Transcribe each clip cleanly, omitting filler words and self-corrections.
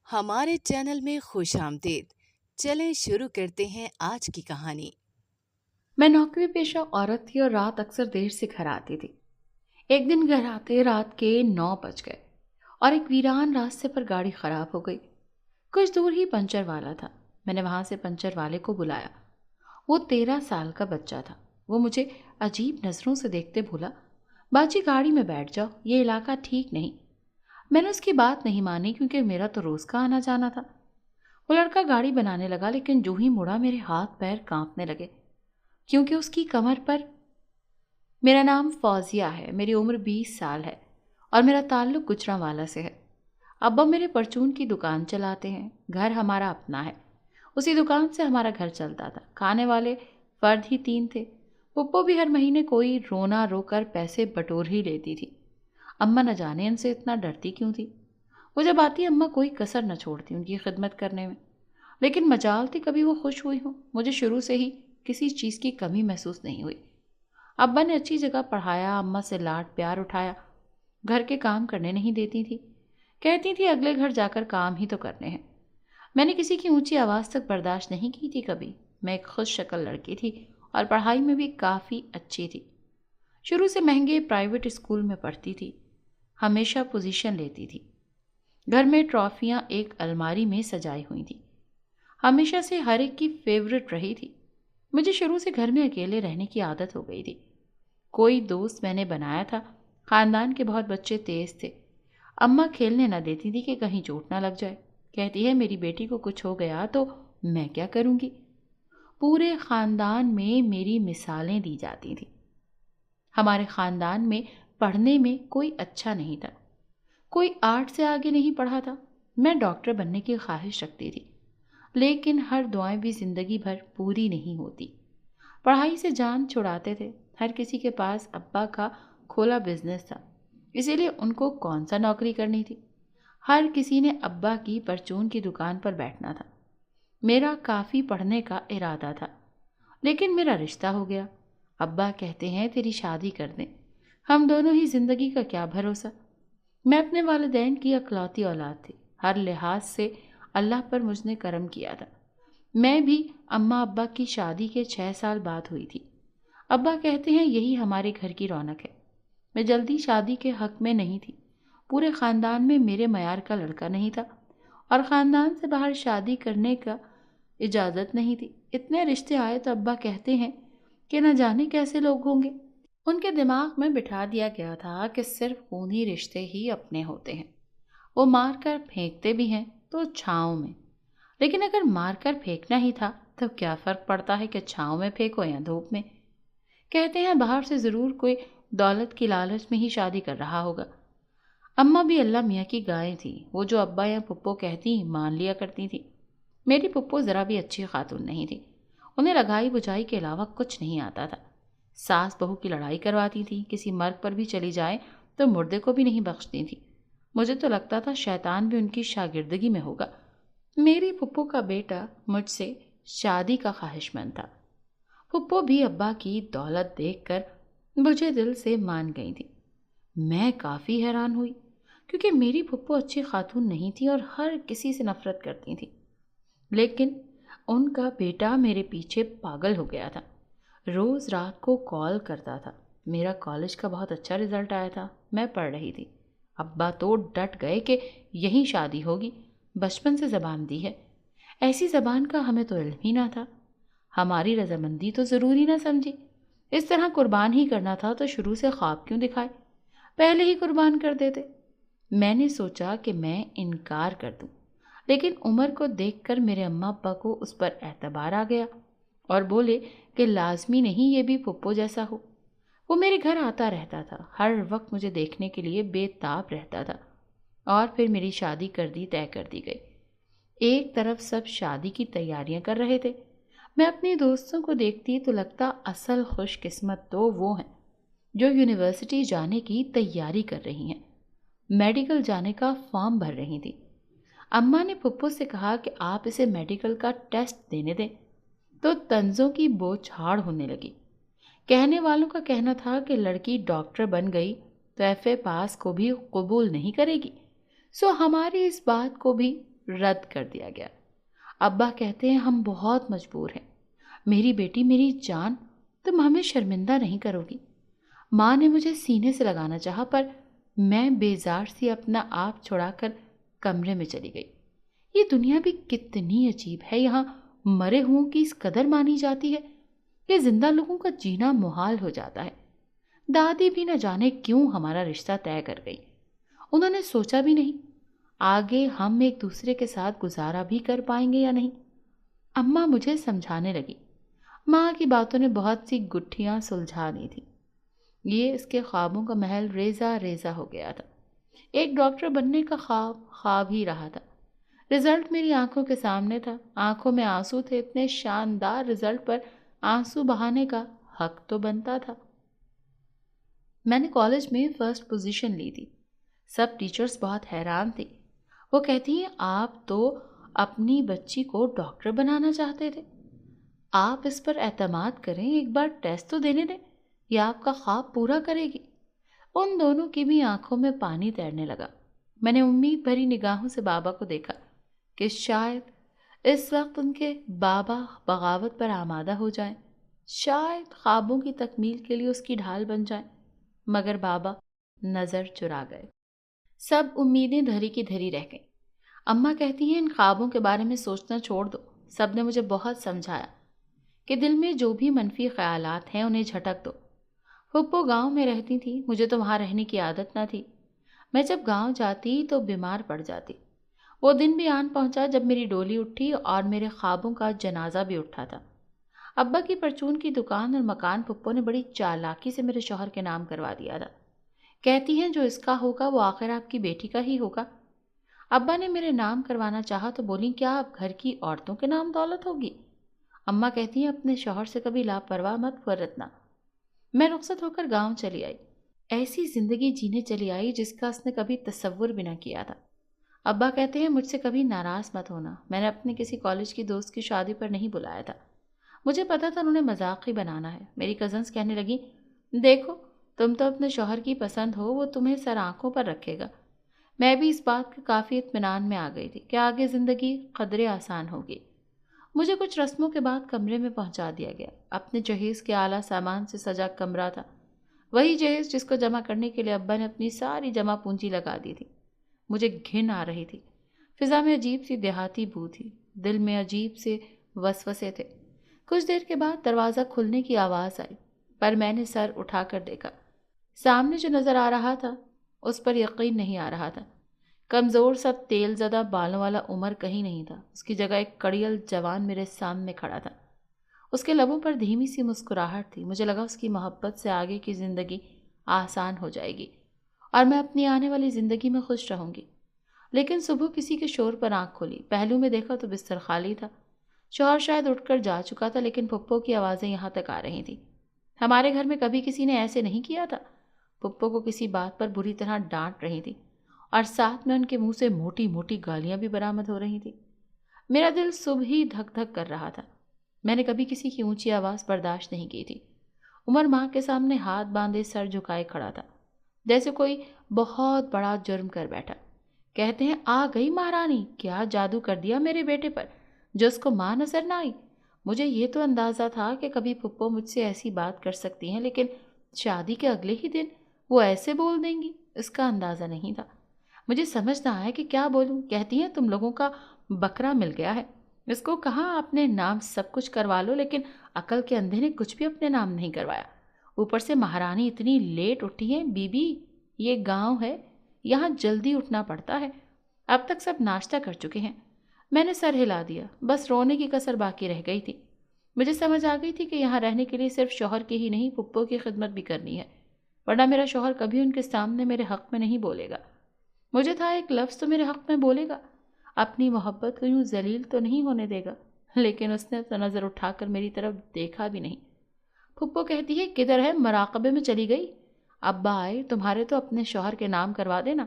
ہمارے چینل میں خوش آمدید۔ چلیں شروع کرتے ہیں آج کی کہانی۔ میں نوکری پیشہ عورت تھی اور رات اکثر دیر سے گھر آتی تھی۔ ایک دن گھر آتے رات کے 9 بج گئے اور ایک ویران راستے پر گاڑی خراب ہو گئی۔ کچھ دور ہی پنچر والا تھا۔ میں نے وہاں سے پنچر والے کو بلایا۔ وہ 13 سال کا بچہ تھا۔ وہ مجھے عجیب نظروں سے دیکھتے بولا، باجی گاڑی میں بیٹھ جاؤ، یہ علاقہ ٹھیک نہیں۔ میں نے اس کی بات نہیں مانی کیونکہ میرا تو روز کا آنا جانا تھا۔ وہ لڑکا گاڑی بنانے لگا لیکن جو ہی مڑا میرے ہاتھ پیر کانپنے لگے کیونکہ اس کی کمر پر میرا نام فوزیہ ہے، میری عمر 20 سال ہے اور میرا تعلق گجرانوالہ سے ہے۔ ابا میرے پرچون کی دکان چلاتے ہیں، گھر ہمارا اپنا ہے، اسی دکان سے ہمارا گھر چلتا تھا۔ کھانے والے فرد ہی 3 تھے۔ پپو بھی ہر مہینے کوئی رونا رو کر پیسے بٹور ہی لیتی تھی۔ اماں نہ جانے ان سے اتنا ڈرتی کیوں تھی۔ وہ جب آتی اماں کوئی کسر نہ چھوڑتی ان کی خدمت کرنے میں، لیکن مجال تھی کبھی وہ خوش ہوئی ہوں۔ مجھے شروع سے ہی کسی چیز کی کمی محسوس نہیں ہوئی۔ ابا نے اچھی جگہ پڑھایا، اماں سے لاڈ پیار اٹھایا، گھر کے کام کرنے نہیں دیتی تھی، کہتی تھی اگلے گھر جا کر کام ہی تو کرنے ہیں۔ میں نے کسی کی اونچی آواز تک برداشت نہیں کی تھی کبھی۔ میں ایک خوش شکل لڑکی تھی اور پڑھائی میں بھی کافی اچھی تھی۔ شروع سے مہنگے پرائیویٹ اسکول میں پڑھتی تھی، ہمیشہ پوزیشن لیتی تھی۔ گھر میں ٹرافیاں ایک الماری میں سجائی ہوئی تھی، ہمیشہ سے ہر ایک کی فیورٹ رہی تھی۔ مجھے شروع سے گھر میں اکیلے رہنے کی عادت ہو گئی تھی۔ کوئی دوست میں نے بنایا تھا۔ خاندان کے بہت بچے تیز تھے۔ اماں کھیلنے نہ دیتی تھی کہ کہیں چوٹ نہ لگ جائے۔ کہتی ہے میری بیٹی کو کچھ ہو گیا تو میں کیا کروں گی۔ پورے خاندان میں میری مثالیں دی جاتی تھیں۔ ہمارے خاندان میں پڑھنے میں کوئی اچھا نہیں تھا، کوئی آرٹ سے آگے نہیں پڑھا تھا۔ میں ڈاکٹر بننے کی خواہش رکھتی تھی، لیکن ہر دعائیں بھی زندگی بھر پوری نہیں ہوتی۔ پڑھائی سے جان چھڑاتے تھے۔ ہر کسی کے پاس ابا کا کھولا بزنس تھا، اسی لیے ان کو کون سا نوکری کرنی تھی۔ ہر کسی نے ابا کی پرچون کی دکان پر بیٹھنا تھا۔ میرا کافی پڑھنے کا ارادہ تھا، لیکن میرا رشتہ ہو گیا۔ ابا کہتے ہیں تیری شادی کر دیں، ہم دونوں ہی زندگی کا کیا بھروسہ۔ میں اپنے والدین کی اکلوتی اولاد تھی۔ ہر لحاظ سے اللہ پر مجھ نے کرم کیا تھا۔ میں بھی اماں ابا کی شادی کے 6 سال بعد ہوئی تھی۔ ابا کہتے ہیں یہی ہمارے گھر کی رونق ہے۔ میں جلدی شادی کے حق میں نہیں تھی۔ پورے خاندان میں میرے معیار کا لڑکا نہیں تھا اور خاندان سے باہر شادی کرنے کا اجازت نہیں تھی۔ اتنے رشتے آئے تو ابا کہتے ہیں کہ نہ جانے کیسے لوگ ہوں گے۔ ان کے دماغ میں بٹھا دیا گیا تھا کہ صرف خونی رشتے ہی اپنے ہوتے ہیں۔ وہ مار کر پھینکتے بھی ہیں تو چھاؤں میں، لیکن اگر مار کر پھینکنا ہی تھا تو کیا فرق پڑتا ہے کہ چھاؤں میں پھینکو یا دھوپ میں۔ کہتے ہیں باہر سے ضرور کوئی دولت کی لالچ میں ہی شادی کر رہا ہوگا۔ اماں بھی اللہ میاں کی گائیں تھی، وہ جو ابا یا پپو کہتی مان لیا کرتی تھی۔ میری پپو ذرا بھی اچھی خاتون نہیں تھی، انہیں لگائی بجائی کے علاوہ کچھ نہیں آتا تھا۔ ساس بہو کی لڑائی کرواتی تھی، کسی مرد پر بھی چلی جائے تو مردے کو بھی نہیں بخشتی تھی۔ مجھے تو لگتا تھا شیطان بھی ان کی شاگردگی میں ہوگا۔ میری پھپھو کا بیٹا مجھ سے شادی کا خواہش مند تھا۔ پھپھو بھی ابا کی دولت دیکھ کر مجھے دل سے مان گئی تھی۔ میں کافی حیران ہوئی کیونکہ میری پھپھو اچھی خاتون نہیں تھی اور ہر کسی سے نفرت کرتی تھی، لیکن ان کا بیٹا میرے پیچھے پاگل ہو گیا تھا۔ روز رات کو کال کرتا تھا۔ میرا کالج کا بہت اچھا رزلٹ آیا تھا، میں پڑھ رہی تھی۔ ابا تو ڈٹ گئے کہ یہی شادی ہوگی، بچپن سے زبان دی ہے۔ ایسی زبان کا ہمیں تو علم ہی نہ تھا، ہماری رضامندی تو ضروری نہ سمجھی۔ اس طرح قربان ہی کرنا تھا تو شروع سے خواب کیوں دکھائے، پہلے ہی قربان کر دیتے۔ میں نے سوچا کہ میں انکار کر دوں، لیکن عمر کو دیکھ کر میرے اماں ابا کو اس پر اعتبار آ گیا اور بولے کہ لازمی نہیں یہ بھی پھپھو جیسا ہو۔ وہ میرے گھر آتا رہتا تھا، ہر وقت مجھے دیکھنے کے لیے بے تاب رہتا تھا، اور پھر میری شادی طے کر دی گئی۔ ایک طرف سب شادی کی تیاریاں کر رہے تھے۔ میں اپنی دوستوں کو دیکھتی تو لگتا اصل خوش قسمت تو وہ ہیں جو یونیورسٹی جانے کی تیاری کر رہی ہیں، میڈیکل جانے کا فارم بھر رہی تھی۔ اماں نے پھپھو سے کہا کہ آپ اسے میڈیکل کا ٹیسٹ دینے دیں، تو طنزوں کی بوچھاڑ ہونے لگی۔ کہنے والوں کا کہنا تھا کہ لڑکی ڈاکٹر بن گئی تو ایف اے پاس کو بھی قبول نہیں کرے گی، سو ہماری اس بات کو بھی رد کر دیا گیا۔ ابا کہتے ہیں ہم بہت مجبور ہیں۔ میری بیٹی، میری جان، تم ہمیں شرمندہ نہیں کرو گی۔ ماں نے مجھے سینے سے لگانا چاہا پر میں بیزار سی اپنا آپ چھڑا کر کمرے میں چلی گئی۔ یہ دنیا بھی کتنی عجیب ہے، یہاں مرے ہوں کی اس قدر مانی جاتی ہے کہ زندہ لوگوں کا جینا محال ہو جاتا ہے۔ دادی بھی نہ جانے کیوں ہمارا رشتہ طے کر گئی۔ انہوں نے سوچا بھی نہیں آگے ہم ایک دوسرے کے ساتھ گزارا بھی کر پائیں گے یا نہیں۔ اماں مجھے سمجھانے لگی۔ ماں کی باتوں نے بہت سی گٹھیاں سلجھا دی تھی۔ یہ اس کے خوابوں کا محل ریزہ ریزہ ہو گیا تھا۔ ایک ڈاکٹر بننے کا خواب خواب ہی رہا تھا۔ رزلٹ میری آنکھوں کے سامنے تھا، آنکھوں میں آنسو تھے۔ اتنے شاندار رزلٹ پر آنسو بہانے کا حق تو بنتا تھا۔ میں نے کالج میں فرسٹ پوزیشن لی تھی۔ سب ٹیچرز بہت حیران تھی۔ وہ کہتی ہیں آپ تو اپنی بچی کو ڈاکٹر بنانا چاہتے تھے، آپ اس پر اعتماد کریں، ایک بار ٹیسٹ تو دینے دیں، یہ آپ کا خواب پورا کرے گی۔ ان دونوں کی بھی آنکھوں میں پانی تیرنے لگا۔ میں نے امید بھری نگاہوں سے بابا کو دیکھا کہ شاید اس وقت ان کے بابا بغاوت پر آمادہ ہو جائیں، شاید خوابوں کی تکمیل کے لیے اس کی ڈھال بن جائیں، مگر بابا نظر چرا گئے۔ سب امیدیں دھری کی دھری رہ گئیں۔ اماں کہتی ہیں ان خوابوں کے بارے میں سوچنا چھوڑ دو۔ سب نے مجھے بہت سمجھایا کہ دل میں جو بھی منفی خیالات ہیں انہیں جھٹک دو۔ پھپھو گاؤں میں رہتی تھی، مجھے تو وہاں رہنے کی عادت نہ تھی۔ میں جب گاؤں جاتی تو بیمار پڑ جاتی۔ وہ دن بھی آن پہنچا جب میری ڈولی اٹھی اور میرے خوابوں کا جنازہ بھی اٹھا تھا۔ ابا کی پرچون کی دکان اور مکان پھپھو نے بڑی چالاکی سے میرے شوہر کے نام کروا دیا تھا۔ کہتی ہیں جو اس کا ہوگا وہ آخر آپ کی بیٹی کا ہی ہوگا۔ ابا نے میرے نام کروانا چاہا تو بولی کیا اب گھر کی عورتوں کے نام دولت ہوگی؟ اماں کہتی ہیں اپنے شوہر سے کبھی لاپرواہ مت ورتنا۔ میں رخصت ہو کر گاؤں چلی آئی، ایسی زندگی جینے چلی آئی جس کا اس نے کبھی تصور بھی نہ کیا تھا۔ ابا کہتے ہیں مجھ سے کبھی ناراض مت ہونا، میں نے اپنے کسی کالج کی دوست کی شادی پر نہیں بلایا تھا، مجھے پتا تھا انہوں نے مذاق ہی بنانا ہے۔ میری کزنس کہنے لگی دیکھو تم تو اپنے شوہر کی پسند ہو، وہ تمہیں سر آنکھوں پر رکھے گا۔ میں بھی اس بات کے کافی اطمینان میں آ گئی تھی کہ آگے زندگی قدرے آسان ہوگی۔ مجھے کچھ رسموں کے بعد کمرے میں پہنچا دیا گیا۔ اپنے جہیز کے اعلیٰ سامان سے سجا کمرہ تھا، وہی جہیز جس کو جمع کرنے کے لیے ابا نے اپنی ساری جمع پونجی لگا دی تھی۔ مجھے گھن آ رہی تھی، فضا میں عجیب سی دیہاتی بو تھی، دل میں عجیب سے وسوسے تھے۔ کچھ دیر کے بعد دروازہ کھلنے کی آواز آئی، پر میں نے سر اٹھا کر دیکھا۔ سامنے جو نظر آ رہا تھا اس پر یقین نہیں آ رہا تھا۔ کمزور سا تیل زدہ بالوں والا عمر کہیں نہیں تھا، اس کی جگہ ایک کڑیل جوان میرے سامنے کھڑا تھا۔ اس کے لبوں پر دھیمی سی مسکراہٹ تھی۔ مجھے لگا اس کی محبت سے آگے کی زندگی آسان ہو جائے گی اور میں اپنی آنے والی زندگی میں خوش رہوں گی۔ لیکن صبح کسی کے شور پر آنکھ کھولی، پہلو میں دیکھا تو بستر خالی تھا۔ شوہر شاید اٹھ کر جا چکا تھا، لیکن پھپھو کی آوازیں یہاں تک آ رہی تھیں۔ ہمارے گھر میں کبھی کسی نے ایسے نہیں کیا تھا۔ پھپھو کو کسی بات پر بری طرح ڈانٹ رہی تھی اور ساتھ میں ان کے منہ سے موٹی موٹی گالیاں بھی برآمد ہو رہی تھیں۔ میرا دل صبح ہی دھک دھک کر رہا تھا۔ میں نے کبھی کسی کی اونچی آواز برداشت نہیں کی تھی۔ عمر ماں کے سامنے ہاتھ باندھے سر جھکائے کھڑا تھا، جیسے کوئی بہت بڑا جرم کر بیٹھا۔ کہتے ہیں آ گئی مہارانی، کیا جادو کر دیا میرے بیٹے پر جو اس کو ماں نظر نہ آئی۔ مجھے یہ تو اندازہ تھا کہ کبھی پھپھو مجھ سے ایسی بات کر سکتی ہیں، لیکن شادی کے اگلے ہی دن وہ ایسے بول دیں گی، اس کا اندازہ نہیں تھا۔ مجھے سمجھ نہ آیا کہ کیا بولوں۔ کہتی ہیں تم لوگوں کا بکرا مل گیا ہے، اس کو کہاں اپنے نام سب کچھ کروا لو، لیکن عقل کے اندھے نے کچھ بھی اپنے نام نہیں کروایا۔ اوپر سے مہارانی اتنی لیٹ اٹھی ہے۔ بی بی یہ گاؤں ہے، یہاں جلدی اٹھنا پڑتا ہے، اب تک سب ناشتہ کر چکے ہیں۔ میں نے سر ہلا دیا، بس رونے کی کسر باقی رہ گئی تھی۔ مجھے سمجھ آ گئی تھی کہ یہاں رہنے کے لیے صرف شوہر کی ہی نہیں پھپھو کی خدمت بھی کرنی ہے، ورنہ میرا شوہر کبھی ان کے سامنے میرے حق میں نہیں بولے گا۔ مجھے تھا ایک لفظ تو میرے حق میں بولے گا، اپنی محبت کو یوں ذلیل تو نہیں ہونے دے گا، لیکن اس نے تو نظر اٹھا کر میری طرف دیکھا بھی نہیں۔ پھپھو کہتی ہے کدھر ہے، مراقبے میں چلی گئی؟ ابا آئے تمہارے تو اپنے شوہر کے نام کروا دینا۔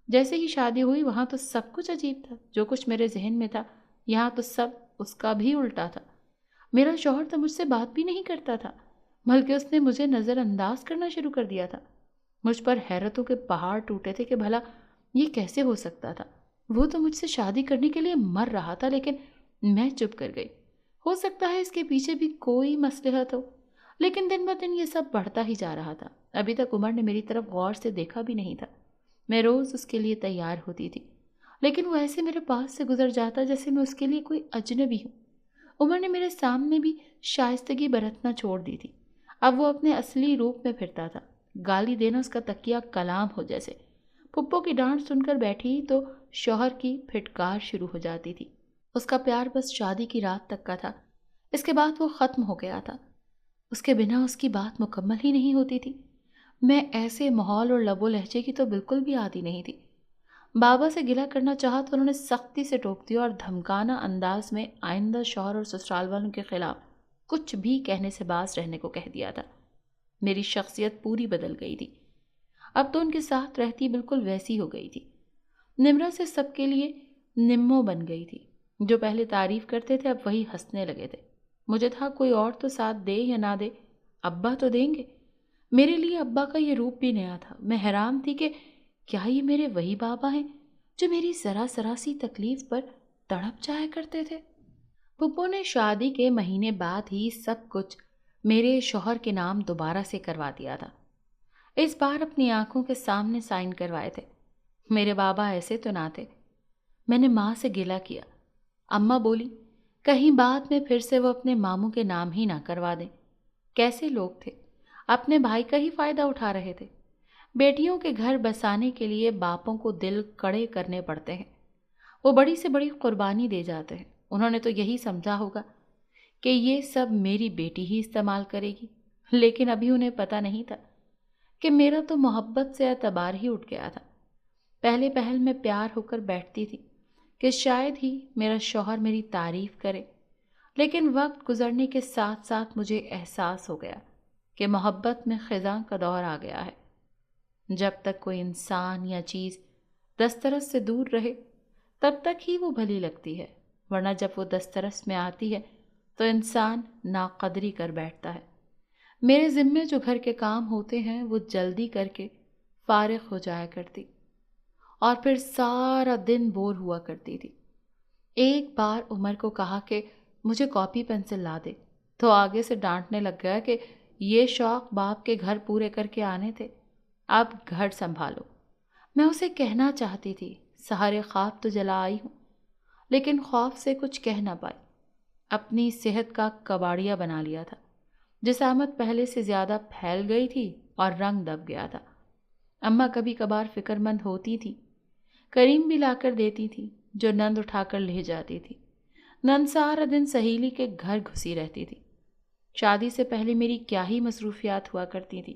جیسے ہی شادی ہوئی وہاں تو سب کچھ عجیب تھا، جو کچھ میرے ذہن میں تھا یہاں تو سب اس کا بھی الٹا تھا۔ میرا شوہر تو مجھ سے بات بھی نہیں کرتا تھا، بلکہ اس نے مجھے نظر انداز کرنا شروع کر دیا تھا۔ مجھ پر حیرتوں کے پہاڑ ٹوٹے تھے کہ بھلا یہ کیسے ہو سکتا تھا۔ وہ تو مجھ سے شادی کرنے کے لیے مر رہا تھا، لیکن میں چپ کر گئی۔ ہو سکتا ہے اس کے پیچھے بھی کوئی مصلحت ہو، لیکن دن بہ دن یہ سب بڑھتا ہی جا رہا تھا۔ ابھی تک عمر نے میری طرف غور سے دیکھا بھی نہیں تھا۔ میں روز اس کے لیے تیار ہوتی تھی، لیکن وہ ایسے میرے پاس سے گزر جاتا جیسے میں اس کے لیے کوئی اجنبی ہوں۔ عمر نے میرے سامنے بھی شائستگی برتنا چھوڑ دی تھی۔ اب وہ اپنے اصلی روپ میں پھرتا تھا۔ گالی دینا اس کا تکیہ کلام ہو جیسے۔ پھپھو کی ڈانٹ سن کر بیٹھی تو شوہر کی پھٹکار شروع ہو جاتی تھی۔ اس کا پیار بس شادی کی رات تک کا تھا، اس کے بعد وہ ختم ہو گیا تھا۔ اس کے بنا اس کی بات مکمل ہی نہیں ہوتی تھی۔ میں ایسے ماحول اور لب و لہجے کی تو بالکل بھی عادی نہیں تھی۔ بابا سے گلہ کرنا چاہا تو انہوں نے سختی سے ٹوک دیا اور دھمکانہ انداز میں آئندہ شوہر اور سسرال والوں کے خلاف کچھ بھی کہنے سے باز رہنے کو کہہ دیا تھا۔ میری شخصیت پوری بدل گئی تھی۔ اب تو ان کے ساتھ رہتی بالکل ویسی ہو گئی تھی۔ نمرہ سے سب کے لیے نمو بن گئی تھی۔ جو پہلے تعریف کرتے تھے اب وہی ہنسنے لگے تھے۔ مجھے تھا کوئی اور تو ساتھ دے یا نہ دے، ابا تو دیں گے۔ میرے لیے ابا کا یہ روپ بھی نیا تھا۔ میں حیران تھی کہ کیا یہ میرے وہی بابا ہیں جو میری ذرا سی تکلیف پر تڑپ جایا کرتے تھے؟ پھپھو نے شادی کے مہینے بعد ہی سب کچھ میرے شوہر کے نام دوبارہ سے کروا دیا تھا۔ اس بار اپنی آنکھوں کے سامنے سائن کروائے تھے۔ میرے بابا ایسے تو نہ تھے۔ میں نے ماں سے گلہ کیا۔ اماں بولی کہیں بعد میں پھر سے وہ اپنے ماموں کے نام ہی نہ کروا دیں۔ کیسے لوگ تھے، اپنے بھائی کا ہی فائدہ اٹھا رہے تھے۔ بیٹیوں کے گھر بسانے کے لیے باپوں کو دل کڑے کرنے پڑتے ہیں، وہ بڑی سے بڑی قربانی دے جاتے ہیں۔ انہوں نے تو یہی سمجھا ہوگا کہ یہ سب میری بیٹی ہی استعمال کرے گی، لیکن ابھی انہیں پتہ نہیں تھا کہ میرا تو محبت سے اعتبار ہی اٹھ گیا تھا۔ پہلے پہل میں پیار ہو کر بیٹھتی تھی کہ شاید ہی میرا شوہر میری تعریف کرے، لیکن وقت گزرنے کے ساتھ ساتھ مجھے احساس ہو گیا کہ محبت میں خزاں کا دور آ گیا ہے۔ جب تک کوئی انسان یا چیز دسترس سے دور رہے تب تک ہی وہ بھلی لگتی ہے، ورنہ جب وہ دسترس میں آتی ہے تو انسان ناقدری کر بیٹھتا ہے۔ میرے ذمے جو گھر کے کام ہوتے ہیں وہ جلدی کر کے فارغ ہو جایا کرتی اور پھر سارا دن بور ہوا کرتی تھی۔ ایک بار عمر کو کہا کہ مجھے کاپی پنسل لا دے تو آگے سے ڈانٹنے لگ گیا کہ یہ شوق باپ کے گھر پورے کر کے آنے تھے، اب گھر سنبھالو۔ میں اسے کہنا چاہتی تھی سہارے خواب تو جلا آئی ہوں، لیکن خوف سے کچھ کہہ نہ پائی۔ اپنی صحت کا کباڑیا بنا لیا تھا۔ جسامت پہلے سے زیادہ پھیل گئی تھی اور رنگ دب گیا تھا۔ اماں کبھی کبھار فکر مند ہوتی تھی، کریم بھی لا کر دیتی تھی جو نند اٹھا کر لے جاتی تھی۔ نند سارا دن سہیلی کے گھر گھسی رہتی تھی۔ شادی سے پہلے میری کیا ہی مصروفیات ہوا کرتی تھی۔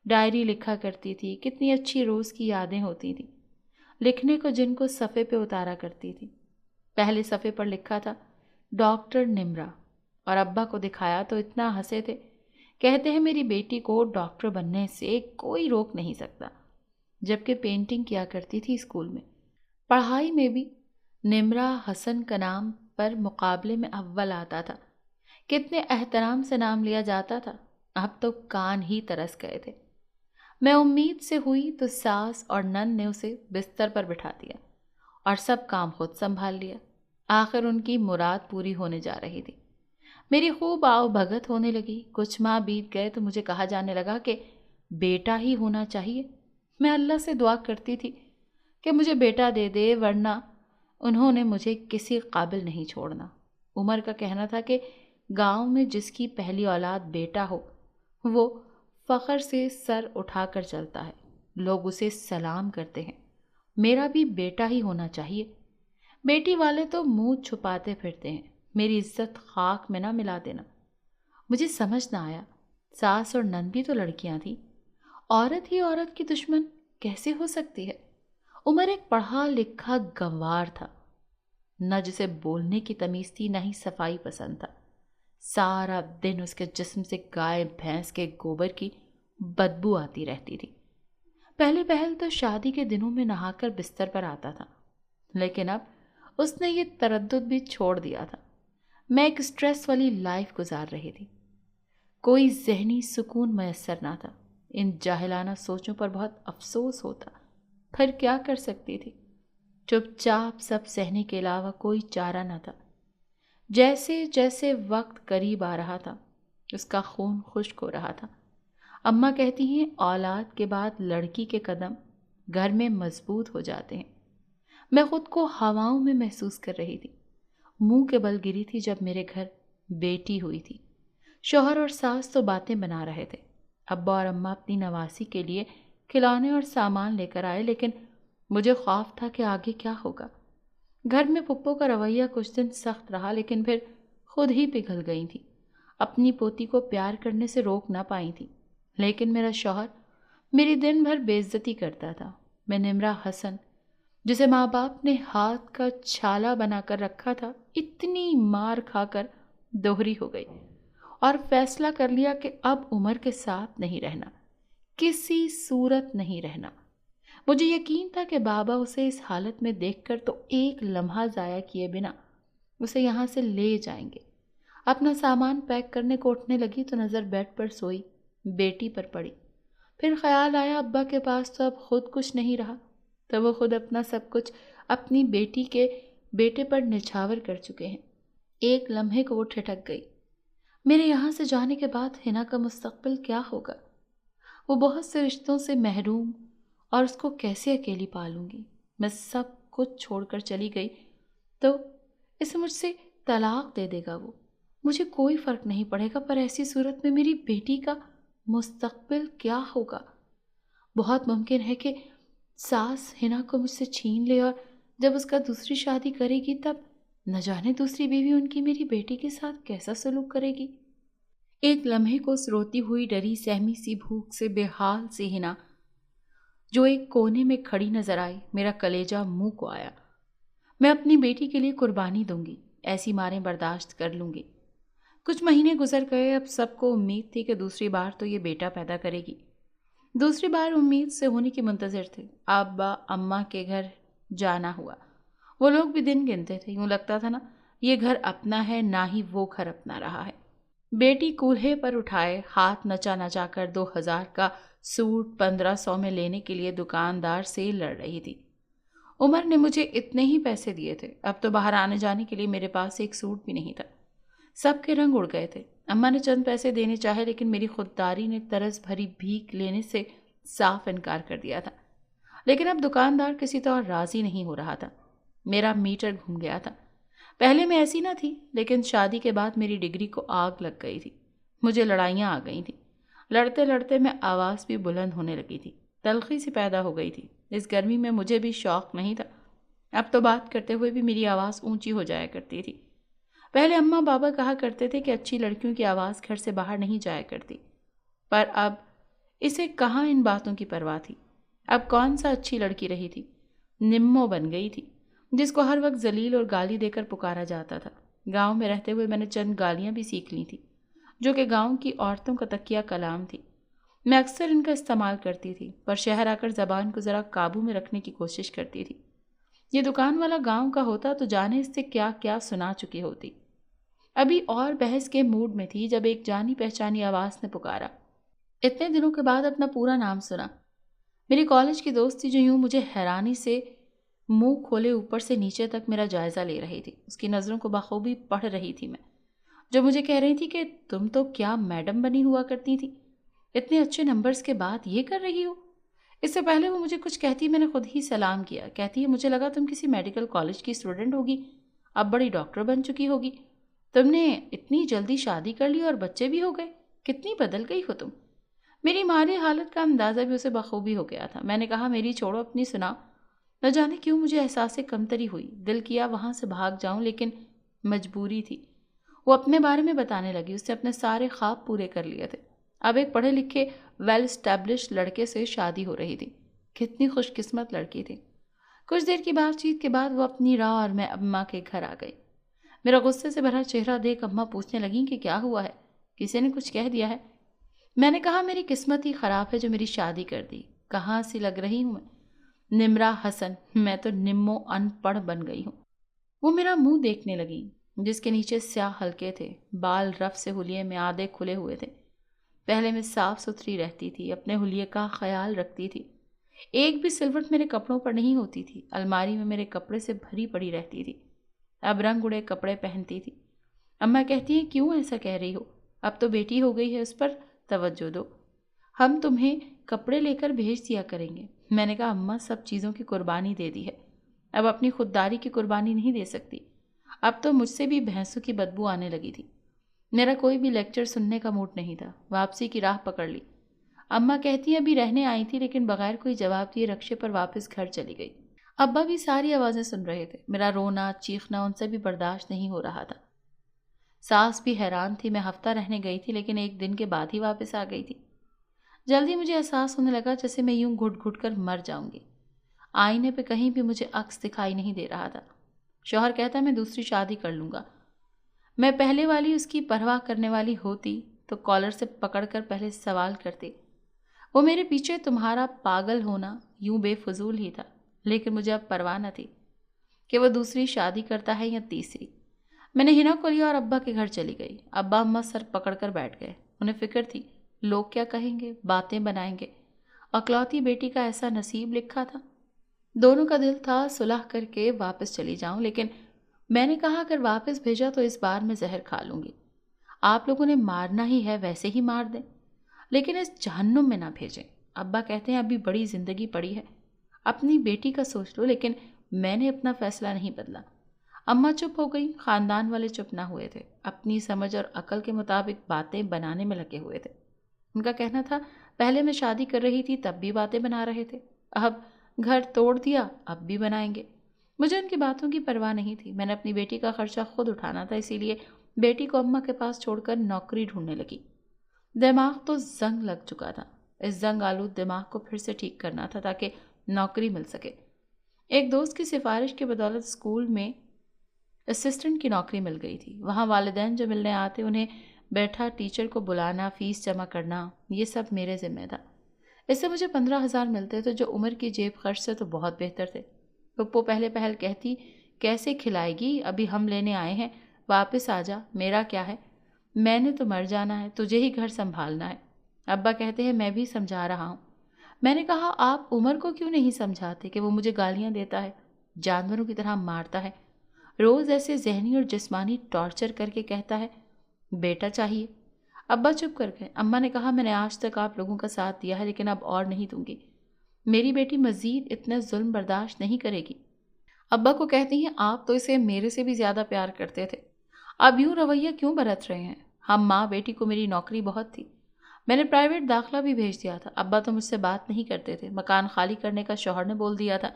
ڈائری لکھا کرتی تھی، کتنی اچھی روز کی یادیں ہوتی تھیں لکھنے کو، جن کو صفحے پہ اتارا کرتی تھی۔ پہلے صفحے پر لکھا تھا ڈاکٹر نمرہ، اور ابا کو دکھایا تو اتنا ہنسے تھے، کہتے ہیں میری بیٹی کو ڈاکٹر بننے سے کوئی روک نہیں سکتا، جبکہ پینٹنگ کیا کرتی تھی اسکول میں۔ پڑھائی میں بھی نمرہ حسن کا نام پر مقابلے میں اول آتا تھا، کتنے احترام سے نام لیا جاتا تھا، اب تو کان ہی ترس گئے تھے۔ میں امید سے ہوئی تو ساس اور نند نے اسے بستر پر بٹھا دیا اور سب کام خود سنبھال لیا۔ آخر ان کی مراد پوری ہونے جا رہی تھی۔ میری خوب آؤ بھگت ہونے لگی۔ کچھ ماہ بیت گئے تو مجھے کہا جانے لگا کہ بیٹا ہی ہونا چاہیے۔ میں اللہ سے دعا کرتی تھی کہ مجھے بیٹا دے دے، ورنہ انہوں نے مجھے کسی قابل نہیں چھوڑنا۔ عمر کا کہنا تھا کہ گاؤں میں جس کی پہلی اولاد بیٹا ہو وہ فخر سے سر اٹھا کر چلتا ہے، لوگ اسے سلام کرتے ہیں۔ میرا بھی بیٹا ہی ہونا چاہیے۔ بیٹی والے تو منہ چھپاتے پھرتے ہیں، میری عزت خاک میں نہ ملا دینا۔ مجھے سمجھ نہ آیا، ساس اور نند بھی تو لڑکیاں تھیں، عورت ہی عورت کی دشمن کیسے ہو سکتی ہے؟ عمر ایک پڑھا لکھا گنوار تھا، نہ جسے بولنے کی تمیز تھی نہ ہی صفائی پسند تھا۔ سارا دن اس کے جسم سے گائے بھینس کے گوبر کی بدبو آتی رہتی تھی۔ پہلے پہل تو شادی کے دنوں میں نہا کر بستر پر آتا تھا، لیکن اب اس نے یہ تردد بھی چھوڑ دیا تھا۔ میں ایک سٹریس والی لائف گزار رہی تھی، کوئی ذہنی سکون میسر نہ تھا۔ ان جاہلانہ سوچوں پر بہت افسوس ہوتا، پھر کیا کر سکتی تھی؟ چپ چاپ سب سہنے کے علاوہ کوئی چارہ نہ تھا۔ جیسے جیسے وقت قریب آ رہا تھا اس کا خون خشک ہو رہا تھا۔ اماں کہتی ہیں اولاد کے بعد لڑکی کے قدم گھر میں مضبوط ہو جاتے ہیں۔ میں خود کو ہواؤں میں محسوس کر رہی تھی، منہ کے بل گری تھی جب میرے گھر بیٹی ہوئی تھی۔ شوہر اور ساس تو باتیں بنا رہے تھے، ابا اور اماں اپنی نواسی کے لیے کھلونے اور سامان لے کر آئے، لیکن مجھے خوف تھا کہ آگے کیا ہوگا۔ گھر میں پھپھو کا رویہ کچھ دن سخت رہا، لیکن پھر خود ہی پگھل گئی تھی۔ اپنی پوتی کو پیار کرنے سے روک نہ پائی تھی، لیکن میرا شوہر میری دن بھر بے عزتی کرتا تھا۔ میں نمرہ حسن، جسے ماں باپ نے ہاتھ کا چھالا بنا کر رکھا تھا، اتنی مار کھا کر دوہری ہو گئی اور فیصلہ کر لیا کہ اب عمر کے ساتھ نہیں رہنا، کسی صورت نہیں رہنا۔ مجھے یقین تھا کہ بابا اسے اس حالت میں دیکھ کر تو ایک لمحہ ضائع کیے بنا اسے یہاں سے لے جائیں گے۔ اپنا سامان پیک کرنے کو اٹھنے لگی تو نظر بیڈ پر سوئی بیٹی پر پڑی۔ پھر خیال آیا ابا کے پاس تو اب خود کچھ نہیں رہا، تو وہ خود اپنا سب کچھ اپنی بیٹی کے بیٹے پر نچھاور کر چکے ہیں۔ ایک لمحے کو وہ ٹھٹک گئی، میرے یہاں سے جانے کے بعد حنا کا مستقبل کیا ہوگا؟ وہ بہت سے رشتوں سے محروم، اور اس کو کیسے اکیلی پالوں گی؟ میں سب کچھ چھوڑ کر چلی گئی تو اسے مجھ سے طلاق دے دے گا وہ، مجھے کوئی فرق نہیں پڑے گا، پر ایسی صورت میں میری بیٹی کا مستقبل کیا ہوگا؟ بہت ممکن ہے کہ ساس حنا کو مجھ سے چھین لے، اور جب اس کا دوسری شادی کرے گی تب نہ جانے دوسری بیوی ان کی میری بیٹی کے ساتھ کیسا سلوک کرے گی۔ ایک لمحے کو اس روتی ہوئی ڈری سہمی سی بھوک سے بے حال سی حنا جو ایک کونے میں کھڑی نظر آئی، میرا کلیجہ منہ کو آیا۔ میں اپنی بیٹی کے لیے قربانی دوں گی، ایسی ماریں برداشت کر لوں گی۔ کچھ مہینے گزر گئے، اب سب کو امید تھی کہ دوسری بار تو یہ بیٹا پیدا کرے گی۔ دوسری بار امید سے ہونے کی منتظر تھے۔ ابا اماں کے گھر جانا ہوا، وہ لوگ بھی دن گنتے تھے، یوں لگتا تھا نا یہ گھر اپنا ہے، نہ ہی وہ گھر اپنا رہا ہے۔ بیٹی کولہے پر اٹھائے ہاتھ نچا نچا کر 2000 کا سوٹ 1500 میں لینے کے لیے دکاندار سے لڑ رہی تھی۔ عمر نے مجھے اتنے ہی پیسے دیے تھے، اب تو باہر آنے جانے کے لیے میرے پاس ایک سوٹ بھی نہیں تھا، سب کے رنگ اڑ گئے تھے۔ اماں نے چند پیسے دینے چاہے، لیکن میری خودداری نے طرز بھری بھیک لینے سے صاف انکار کر دیا تھا۔ لیکن اب دکاندار کسی طور راضی نہیں ہو رہا تھا، میرا میٹر گھوم گیا تھا۔ پہلے میں ایسی نہ تھی، لیکن شادی کے بعد میری ڈگری کو آگ لگ گئی تھی، مجھے لڑائیاں آ گئی تھیں۔ لڑتے لڑتے میں آواز بھی بلند ہونے لگی تھی، تلخی سی پیدا ہو گئی تھی۔ اس گرمی میں مجھے بھی شوق نہیں تھا، اب تو بات کرتے ہوئے بھی میری آواز اونچی ہو جایا کرتی تھی۔ پہلے اماں بابا کہا کرتے تھے کہ اچھی لڑکیوں کی آواز گھر سے باہر نہیں جایا کرتی، پر اب اسے کہاں ان باتوں کی پرواہ تھی۔ اب کون سا اچھی لڑکی رہی تھی، نمو بن گئی تھی، جس کو ہر وقت ذلیل اور گالی دے کر پکارا جاتا تھا۔ گاؤں میں رہتے ہوئے میں نے چند گالیاں بھی سیکھ لی تھی، جو کہ گاؤں کی عورتوں کا تکیہ کلام تھی۔ میں اکثر ان کا استعمال کرتی تھی، پر شہر آ کر زبان کو ذرا قابو میں رکھنے کی کوشش کرتی تھی۔ یہ دکان والا گاؤں کا ہوتا تو جانے اس سے کیا کیا سنا چکی ہوتی۔ ابھی اور بحث کے موڈ میں تھی جب ایک جانی پہچانی آواز نے پکارا۔ اتنے دنوں کے بعد اپنا پورا نام سنا۔ میری کالج کی دوست تھی جو یوں مجھے حیرانی سے منہ کھولے اوپر سے نیچے تک میرا جائزہ لے رہی تھی۔ اس کی نظروں کو بخوبی پڑھ رہی تھی میں، جو مجھے کہہ رہی تھی کہ تم تو کیا میڈم بنی ہوا کرتی تھی، اتنے اچھے نمبرز کے بعد یہ کر رہی ہو۔ اس سے پہلے وہ مجھے کچھ کہتی میں نے خود ہی سلام کیا۔ کہتی ہے مجھے لگا تم کسی میڈیکل کالج کی اسٹوڈنٹ ہوگی، اب بڑی ڈاکٹر بن چکی ہوگی، تم نے اتنی جلدی شادی کر لی اور بچے بھی ہو گئے، کتنی بدل گئی ہو تم۔ میری مالی حالت کا اندازہ بھی اسے بخوبی ہو گیا تھا۔ میں نے کہا میری چھوڑو، اپنی سنا۔ نہ جانے کیوں مجھے احساس کمتری ہوئی، دل کیا وہاں سے بھاگ جاؤں، لیکن مجبوری تھی۔ وہ اپنے بارے میں بتانے لگی، اس نے اپنے سارے خواب پورے کر لیے تھے، اب ایک پڑھے لکھے ویل اسٹیبلشڈ لڑکے سے شادی ہو رہی تھی۔ کتنی خوش قسمت لڑکی تھی۔ کچھ دیر کی بات چیت کے بعد وہ اپنی راہ اور میں اماں کے گھر آ گئی۔ میرا غصے سے بھرا چہرہ دیکھ اماں پوچھنے لگیں کہ کیا ہوا ہے، کسی نے کچھ کہہ دیا ہے؟ میں نے کہا میری قسمت ہی خراب ہے جو میری شادی کر دی، کہاں سی لگ رہی ہوں میں، نمرہ حسن، میں تو نمو ان پڑھ بن گئی ہوں۔ وہ میرا منہ دیکھنے لگی جس کے نیچے سیاہ حلقے تھے، بال رف سے حلیے میں آدھے کھلے ہوئے تھے۔ پہلے میں صاف ستھری رہتی تھی، اپنے حلیے کا خیال رکھتی تھی، ایک بھی سلوٹ میرے کپڑوں پر نہیں ہوتی تھی، الماری میں میرے کپڑے سے بھری پڑی رہتی تھی۔ اب رنگ اڑے کپڑے پہنتی تھی۔ اماں کہتی ہیں کیوں ایسا کہہ رہی ہو، اب تو بیٹی ہو گئی ہے، اس پر توجہ دو، ہم تمہیں کپڑے لے کر بھیج دیا کریں گے۔ میں نے کہا اماں سب چیزوں کی قربانی دے دی ہے، اب اپنی خودداری کی قربانی نہیں دے سکتی۔ اب تو مجھ سے بھی بھینسوں کی بدبو آنے لگی تھی۔ میرا کوئی بھی لیکچر سننے کا موڈ نہیں تھا، واپسی کی راہ پکڑ لی۔ اماں کہتی ہیں ابھی رہنے آئی تھی لیکن بغیر کوئی جواب دیے رکشے پر واپس گھر چلی گئی۔ ابا بھی ساری آوازیں سن رہے تھے، میرا رونا چیخنا ان سے بھی برداشت نہیں ہو رہا تھا۔ ساس بھی حیران تھی، میں ہفتہ رہنے گئی تھی لیکن ایک دن کے بعد ہی واپس آ گئی تھی۔ جلدی مجھے احساس ہونے لگا جیسے میں یوں گھٹ گھٹ کر مر جاؤں گی۔ آئینے پہ کہیں بھی مجھے عکس دکھائی نہیں دے رہا تھا۔ شوہر کہتا میں دوسری شادی کر لوں گا۔ میں پہلے والی اس کی پرواہ کرنے والی ہوتی تو کالر سے پکڑ کر پہلے سوال کرتی، وہ میرے پیچھے تمہارا پاگل ہونا یوں بے فضول ہی تھا، لیکن مجھے اب پرواہ نہ تھی کہ وہ دوسری شادی کرتا ہے یا تیسری۔ میں نے ہنا کو لیا اور ابا کے گھر چلی گئی۔ ابا اماں سر پکڑ کر بیٹھ گئے، انہیں فکر تھی لوگ کیا کہیں گے، باتیں بنائیں گے، اکلوتی بیٹی کا ایسا نصیب لکھا تھا۔ دونوں کا دل تھا صلح کر کے واپس چلی جاؤں، لیکن میں نے کہا اگر واپس بھیجا تو اس بار میں زہر کھا لوں گی۔ آپ لوگوں نے مارنا ہی ہے ویسے ہی مار دیں، لیکن اس جہنم میں نہ بھیجیں۔ ابا کہتے ہیں ابھی بڑی زندگی پڑی ہے، اپنی بیٹی کا سوچ لو، لیکن میں نے اپنا فیصلہ نہیں بدلا۔ اماں چپ ہو گئی، خاندان والے چپ نہ ہوئے تھے، اپنی سمجھ اور عقل کے مطابق باتیں بنانے میں لگے ہوئے تھے۔ ان کا کہنا تھا پہلے میں شادی کر رہی تھی تب بھی باتیں بنا رہے تھے، اب گھر توڑ دیا اب بھی بنائیں گے۔ مجھے ان کی باتوں کی پرواہ نہیں تھی، میں نے اپنی بیٹی کا خرچہ خود اٹھانا تھا، اسی لیے بیٹی کو اماں کے پاس چھوڑ کر نوکری ڈھونڈنے لگی۔ دماغ تو زنگ لگ چکا تھا، اس زنگ آلود دماغ کو پھر سے ٹھیک کرنا تھا تاکہ نوکری مل سکے۔ ایک دوست کی سفارش کی بدولت اسکول میں اسسٹنٹ کی نوکری مل گئی تھی۔ وہاں والدین جو ملنے آتے انہیں بیٹھا ٹیچر کو بلانا، فیس جمع کرنا، یہ سب میرے ذمہ تھا۔ اس سے مجھے 15,000 ملتے تھے جو عمر کی جیب خرچ سے تو بہت بہتر تھے۔ پپو پہلے پہل کہتی کیسے کھلائے گی، ابھی ہم لینے آئے ہیں، واپس آ جا، میرا کیا ہے، میں نے تو مر جانا ہے، تجھے ہی گھر سنبھالنا ہے۔ ابا کہتے ہیں میں بھی سمجھا رہا ہوں۔ میں نے کہا آپ عمر کو کیوں نہیں سمجھاتے کہ وہ مجھے گالیاں دیتا ہے، جانوروں کی طرح مارتا ہے، روز ایسے ذہنی اور جسمانی ٹارچر کر کے کہتا ہے بیٹا چاہیے۔ ابا چپ کر گئے۔ اماں نے کہا میں نے آج تک آپ لوگوں کا ساتھ دیا ہے لیکن اب اور نہیں دوں گی، میری بیٹی مزید اتنا ظلم برداشت نہیں کرے گی۔ ابا کو کہتی ہیں آپ تو اسے میرے سے بھی زیادہ پیار کرتے تھے، اب یوں رویہ کیوں برت رہے ہیں؟ ہم ماں بیٹی کو میری نوکری بہت تھی، میں نے پرائیویٹ داخلہ بھی بھیج دیا تھا، ابا تو مجھ سے بات نہیں کرتے تھے، مکان خالی کرنے کا شوہر نے بول دیا تھا،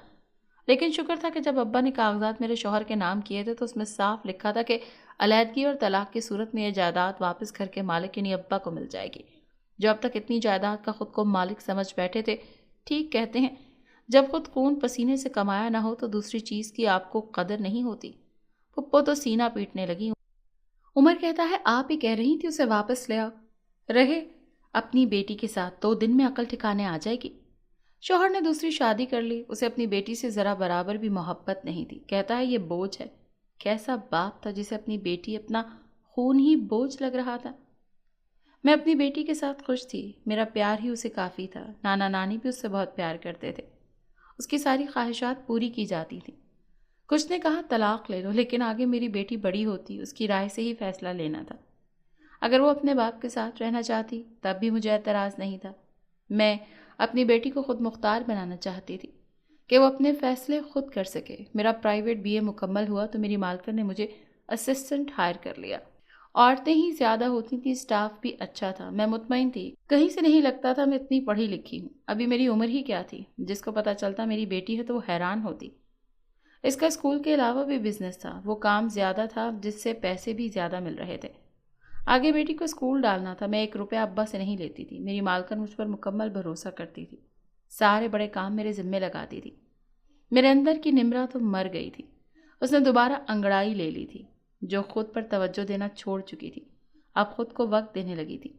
لیکن شکر تھا کہ جب ابا نے کاغذات میرے شوہر کے نام کیے تھے تو اس میں صاف لکھا تھا کہ علیحدگی اور طلاق کی صورت میں یہ جائیداد واپس گھر کے مالک یعنی ابا کو مل جائے گی، جو اب تک اتنی جائیداد کا خود کو مالک سمجھ بیٹھے تھے۔ ٹھیک کہتے ہیں، جب خود خون پسینے سے کمایا نہ ہو تو دوسری چیز کی آپ کو قدر نہیں ہوتی۔ پپو تو سینہ پیٹنے لگی۔ عمر کہتا ہے آپ ہی کہہ رہی تھی اسے واپس لے آؤ، رہے اپنی بیٹی کے ساتھ تو دن میں عقل ٹھکانے آ جائے گی۔ شوہر نے دوسری شادی کر لی، اسے اپنی بیٹی سے ذرا برابر بھی محبت نہیں تھی، کہتا ہے یہ بوجھ ہے۔ کیسا باپ تھا جسے اپنی بیٹی اپنا خون ہی بوجھ لگ رہا تھا۔ میں اپنی بیٹی کے ساتھ خوش تھی، میرا پیار ہی اسے کافی تھا، نانا نانی بھی اس سے بہت پیار کرتے تھے، اس کی ساری خواہشات پوری کی جاتی تھیں۔ کچھ نے کہا طلاق لے لو، لیکن آگے میری بیٹی بڑی ہوتی، اس کی رائے سے ہی فیصلہ لینا تھا۔ اگر وہ اپنے باپ کے ساتھ رہنا چاہتی تب بھی مجھے اعتراض نہیں تھا۔ میں اپنی بیٹی کو خود مختار بنانا چاہتی تھی کہ وہ اپنے فیصلے خود کر سکے۔ میرا پرائیویٹ BA مکمل ہوا تو میری مالکن نے مجھے اسسٹنٹ ہائر کر لیا۔ عورتیں ہی زیادہ ہوتی تھیں، اسٹاف بھی اچھا تھا، میں مطمئن تھی، کہیں سے نہیں لگتا تھا میں اتنی پڑھی لکھی ہوں۔ ابھی میری عمر ہی کیا تھی، جس کو پتہ چلتا میری بیٹی ہے تو وہ حیران ہوتی۔ اس کا اسکول کے علاوہ بھی بزنس تھا، وہ کام زیادہ تھا جس سے پیسے بھی زیادہ مل رہے تھے۔ آگے بیٹی کو اسکول ڈالنا تھا، میں 1 روپیہ ابا سے نہیں لیتی تھی، میری مالکن مجھ پر مکمل بھروسہ کرتی تھی، سارے بڑے کام میرے ذمے لگاتی تھی۔ میرے اندر کی نمرا تو مر گئی تھی، اس نے دوبارہ انگڑائی لے لی تھی، جو خود پر توجہ دینا چھوڑ چکی تھی، اب خود کو وقت دینے لگی تھی،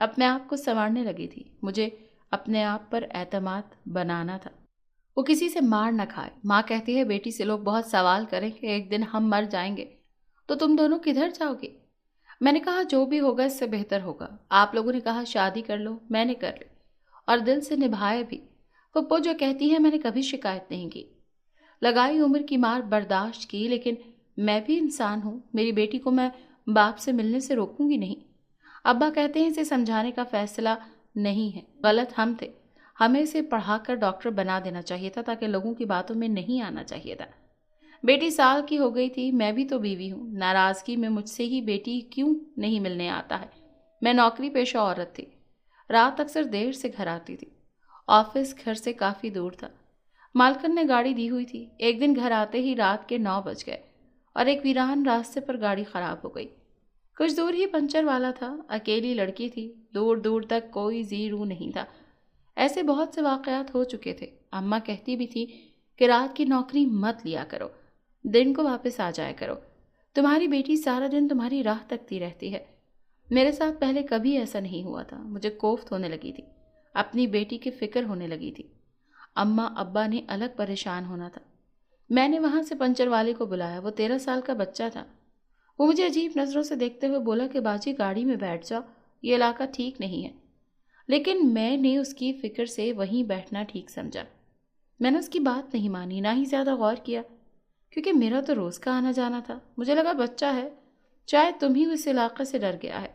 اپنے آپ کو سنوارنے لگی تھی، مجھے اپنے آپ پر اعتماد بنانا تھا۔ وہ کسی سے مار نہ کھائے۔ ماں کہتی ہے بیٹی سے لوگ بہت سوال کریں کہ ایک دن ہم مر جائیں گے تو تم دونوں کدھر جاؤ گے؟ میں نے کہا جو بھی ہوگا اس سے بہتر ہوگا۔ آپ لوگوں نے کہا شادی کر لو، میں نے کر لی اور دل سے نبھائے بھی۔ پپو جو کہتی ہے میں نے کبھی شکایت نہیں کی، لگائی عمر کی مار برداشت کی، لیکن میں بھی انسان ہوں، میری بیٹی کو میں باپ سے ملنے سے روکوں گی نہیں۔ ابا کہتے ہیں اسے سمجھانے کا فیصلہ نہیں ہے، غلط ہم تھے، ہمیں اسے پڑھا کر ڈاکٹر بنا دینا چاہیے تھا تاکہ لوگوں کی باتوں میں نہیں آنا چاہیے تھا۔ بیٹی سال کی ہو گئی تھی، میں بھی تو بیوی ہوں، ناراضگی میں مجھ سے ہی بیٹی کیوں نہیں ملنے آتا ہے۔ میں نوکری پیشہ عورت تھی، رات اکثر دیر سے گھر آتی تھی، آفس گھر سے کافی دور تھا، مالکن نے گاڑی دی ہوئی تھی۔ ایک دن گھر آتے ہی رات کے 9 بج گئے اور ایک ویران راستے پر گاڑی خراب ہو گئی۔ کچھ دور ہی پنچر والا تھا، اکیلی لڑکی تھی، دور دور تک کوئی زی رو نہیں تھا۔ ایسے بہت سے واقعات ہو چکے تھے، اماں کہتی بھی تھی کہ رات کی نوکری مت لیا کرو، دن کو واپس آ جایا کرو، تمہاری بیٹی سارا دن تمہاری راہ تکتی رہتی ہے۔ میرے ساتھ پہلے کبھی ایسا نہیں ہوا تھا، مجھے کوفت ہونے لگی تھی، اپنی بیٹی کی فکر ہونے لگی تھی۔ اماں ابا نے الگ پریشان ہونا تھا۔ میں نے وہاں سے پنچر والے کو بلایا، وہ 13 سال کا بچہ تھا۔ وہ مجھے عجیب نظروں سے دیکھتے ہوئے بولا کہ باجی گاڑی میں بیٹھ جاؤ، یہ علاقہ ٹھیک نہیں ہے، لیکن میں نے اس کی فکر سے وہیں بیٹھنا ٹھیک سمجھا۔ میں نے اس کی بات نہیں مانی، نہ ہی زیادہ غور کیا، کیونکہ میرا تو روز کا آنا جانا تھا۔ مجھے لگا بچہ ہے، شاید تم ہی اس علاقے سے ڈر گیا ہے۔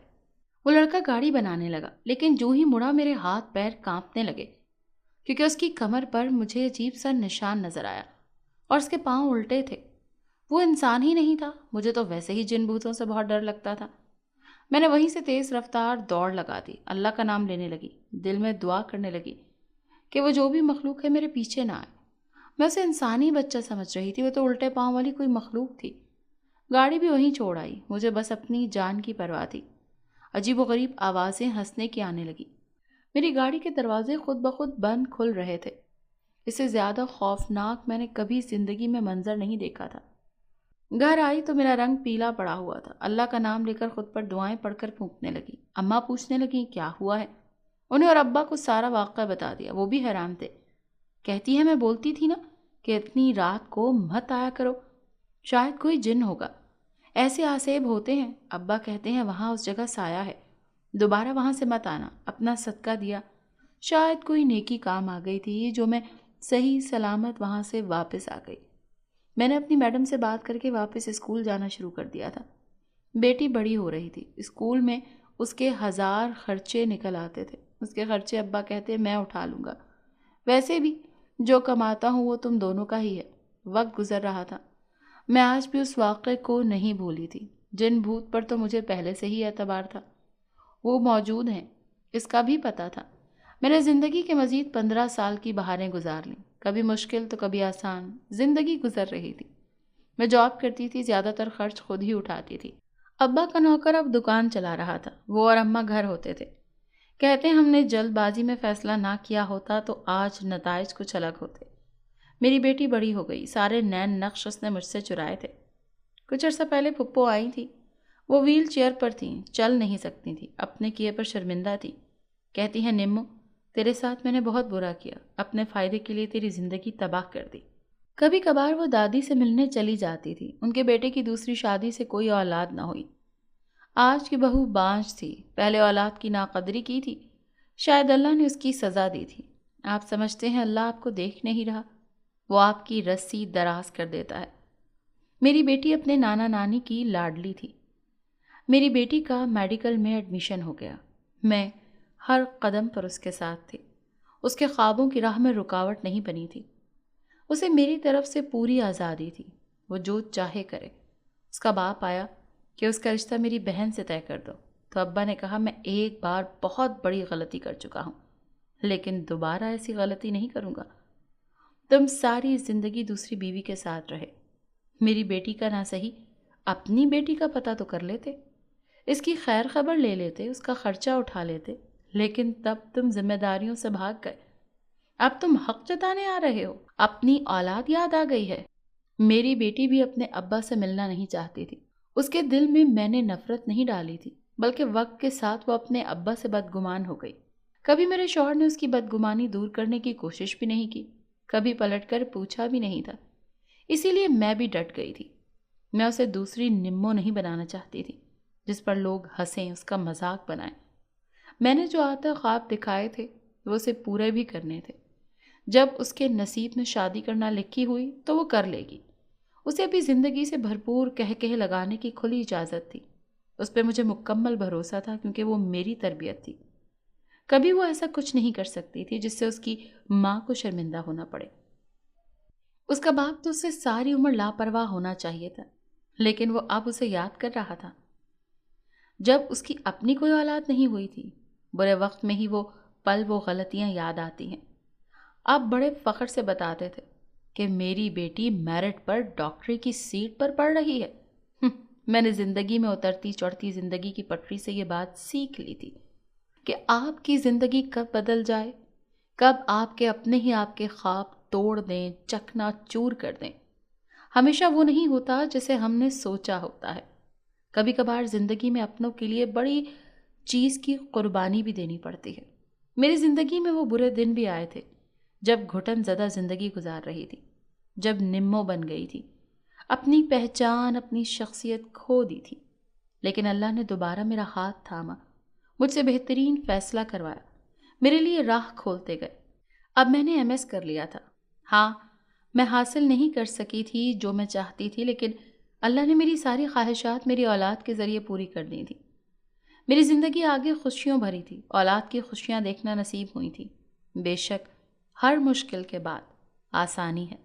وہ لڑکا گاڑی بنانے لگا، لیکن جو ہی مڑا میرے ہاتھ پیر کانپنے لگے، کیونکہ اس کی کمر پر مجھے عجیب سا نشان نظر آیا اور اس کے پاؤں الٹے تھے۔ وہ انسان ہی نہیں تھا، مجھے تو ویسے ہی جن بھوتوں سے بہت ڈر لگتا تھا۔ میں نے وہیں سے تیز رفتار دوڑ لگا دی، اللہ کا نام لینے لگی، دل میں دعا کرنے لگی کہ وہ جو بھی مخلوق ہے میرے پیچھے نہ آئے۔ میں اسے انسانی بچہ سمجھ رہی تھی، وہ تو الٹے پاؤں والی کوئی مخلوق تھی۔ گاڑی بھی وہیں چھوڑ آئی، مجھے بس اپنی جان کی پرواہ تھی۔ عجیب و غریب آوازیں ہنسنے کی آنے لگی، میری گاڑی کے دروازے خود بخود بند کھل رہے تھے۔ اس سے زیادہ خوفناک میں نے کبھی زندگی میں منظر نہیں دیکھا تھا۔ گھر آئی تو میرا رنگ پیلا پڑا ہوا تھا، اللہ کا نام لے کر خود پر دعائیں پڑھ کر پھونکنے لگی۔ اماں پوچھنے لگی کیا ہوا ہے، انہیں اور ابا کو سارا واقعہ بتا دیا، وہ بھی حیران تھے۔ کہتی ہے میں بولتی تھی نا کہ اتنی رات کو مت آیا کرو، شاید کوئی جن ہوگا، ایسے آسیب ہوتے ہیں۔ ابا کہتے ہیں وہاں اس جگہ سایہ ہے، دوبارہ وہاں سے مت آنا، اپنا صدقہ دیا، شاید کوئی نیکی کام آ گئی تھی جو میں صحیح سلامت وہاں سے واپس آ گئی۔ میں نے اپنی میڈم سے بات کر کے واپس اسکول جانا شروع کر دیا تھا۔ بیٹی بڑی ہو رہی تھی، اسکول میں اس کے 1000 خرچے نکل آتے تھے، اس کے خرچے ابا کہتے میں اٹھا لوں گا، ویسے بھی جو کماتا ہوں وہ تم دونوں کا ہی ہے۔ وقت گزر رہا تھا، میں آج بھی اس واقعے کو نہیں بھولی تھی۔ جن بھوت پر تو مجھے پہلے سے ہی اعتبار تھا، وہ موجود ہیں، اس کا بھی پتہ تھا۔ میں نے زندگی کے مزید 15 سال کی بہاریں گزار لیں، کبھی مشکل تو کبھی آسان، زندگی گزر رہی تھی۔ میں جاب کرتی تھی، زیادہ تر خرچ خود ہی اٹھاتی تھی۔ ابا کا نوکر اب دکان چلا رہا تھا، وہ اور اماں گھر ہوتے تھے۔ کہتے ہم نے جلد بازی میں فیصلہ نہ کیا ہوتا تو آج نتائج کچھ الگ ہوتے۔ میری بیٹی بڑی ہو گئی، سارے نین نقش اس نے مجھ سے چرائے تھے۔ کچھ عرصہ پہلے پھپھو آئی تھی، وہ ویل چیئر پر تھیں، چل نہیں سکتی تھی، اپنے کیے پر شرمندہ تھی۔ کہتی ہیں نمو تیرے ساتھ میں نے بہت برا کیا، اپنے فائدے کے لیے تیری زندگی تباہ کر دی۔ کبھی کبھار وہ دادی سے ملنے چلی جاتی تھی، ان کے بیٹے کی دوسری شادی سے کوئی اولاد نہ ہوئی۔ آج کی بہو بانجھ تھی، پہلے اولاد کی ناقدری کی تھی، شاید اللہ نے اس کی سزا دی تھی۔ آپ سمجھتے ہیں اللہ آپ کو دیکھ نہیں رہا، وہ آپ کی رسی دراز کر دیتا ہے۔ میری بیٹی اپنے نانا نانی کی لاڈلی تھی۔ میری بیٹی کا میڈیکل میں ایڈمیشن ہو گیا، میں ہر قدم پر اس کے ساتھ تھی، اس کے خوابوں کی راہ میں رکاوٹ نہیں بنی تھی۔ اسے میری طرف سے پوری آزادی تھی، وہ جو چاہے کرے۔ اس کا باپ آیا کہ اس کا رشتہ میری بہن سے طے کر دو، تو ابا نے کہا میں ایک بار بہت بڑی غلطی کر چکا ہوں، لیکن دوبارہ ایسی غلطی نہیں کروں گا۔ تم ساری زندگی دوسری بیوی کے ساتھ رہے، میری بیٹی کا نہ صحیح اپنی بیٹی کا پتہ تو کر لیتے، اس کی خیر خبر لے لیتے، اس کا خرچہ اٹھا لیتے، لیکن تب تم ذمہ داریوں سے بھاگ گئے۔ اب تم حق جتانے آ رہے ہو، اپنی اولاد یاد آ گئی ہے۔ میری بیٹی بھی اپنے ابا سے ملنا نہیں چاہتی تھی، اس کے دل میں نے نفرت نہیں ڈالی تھی، بلکہ وقت کے ساتھ وہ اپنے ابا سے بدگمان ہو گئی۔ کبھی میرے شوہر نے اس کی بدگمانی دور کرنے کی کوشش بھی نہیں کی، کبھی پلٹ کر پوچھا بھی نہیں تھا، اسی لیے میں بھی ڈٹ گئی تھی۔ میں اسے دوسری نمو نہیں بنانا چاہتی تھی جس پر لوگ ہنسیں، اس کا مذاق بنائیں۔ میں نے جو آتا خواب دکھائے تھے وہ اسے پورے بھی کرنے تھے۔ جب اس کے نصیب میں شادی کرنا لکھی ہوئی تو وہ کر لے گی۔ اسے بھی زندگی سے بھرپور کہہ لگانے کی کھلی اجازت تھی۔ اس پہ مجھے مکمل بھروسہ تھا کیونکہ وہ میری تربیت تھی۔ کبھی وہ ایسا کچھ نہیں کر سکتی تھی جس سے اس کی ماں کو شرمندہ ہونا پڑے۔ اس کا باپ تو اس سے ساری عمر لاپرواہ ہونا چاہیے تھا، لیکن وہ اب اسے یاد کر رہا تھا جب اس کی اپنی کوئی اولاد نہیں ہوئی تھی۔ برے وقت میں ہی وہ غلطیاں یاد آتی ہیں۔ اب بڑے فخر سے بتاتے تھے کہ میری بیٹی میرٹ پر ڈاکٹری کی سیٹ پر پڑھ رہی ہے۔ میں نے زندگی میں اترتی چڑھتی زندگی کی پٹری سے یہ بات سیکھ لی تھی کہ آپ کی زندگی کب بدل جائے، کب آپ کے اپنے ہی آپ کے خواب توڑ دیں، چکنا چور کر دیں۔ ہمیشہ وہ نہیں ہوتا جسے ہم نے سوچا ہوتا ہے۔ کبھی کبھار زندگی میں اپنوں کے لیے بڑی چیز کی قربانی بھی دینی پڑتی ہے۔ میری زندگی میں وہ برے دن بھی آئے تھے جب گھٹن زدہ زندگی گزار رہی تھی، جب نمو بن گئی تھی، اپنی پہچان اپنی شخصیت کھو دی تھی، لیکن اللہ نے دوبارہ میرا ہاتھ تھاما، مجھ سے بہترین فیصلہ کروایا، میرے لیے راہ کھولتے گئے۔ اب میں نے MS کر لیا تھا۔ ہاں، میں حاصل نہیں کر سکی تھی جو میں چاہتی تھی، لیکن اللہ نے میری ساری خواہشات میری اولاد کے ذریعے پوری کر دی تھی۔ میری زندگی آگے خوشیوں بھری تھی، اولاد کی خوشیاں دیکھنا نصیب ہوئی تھی۔ بے شک ہر مشکل کے بعد آسانی ہے۔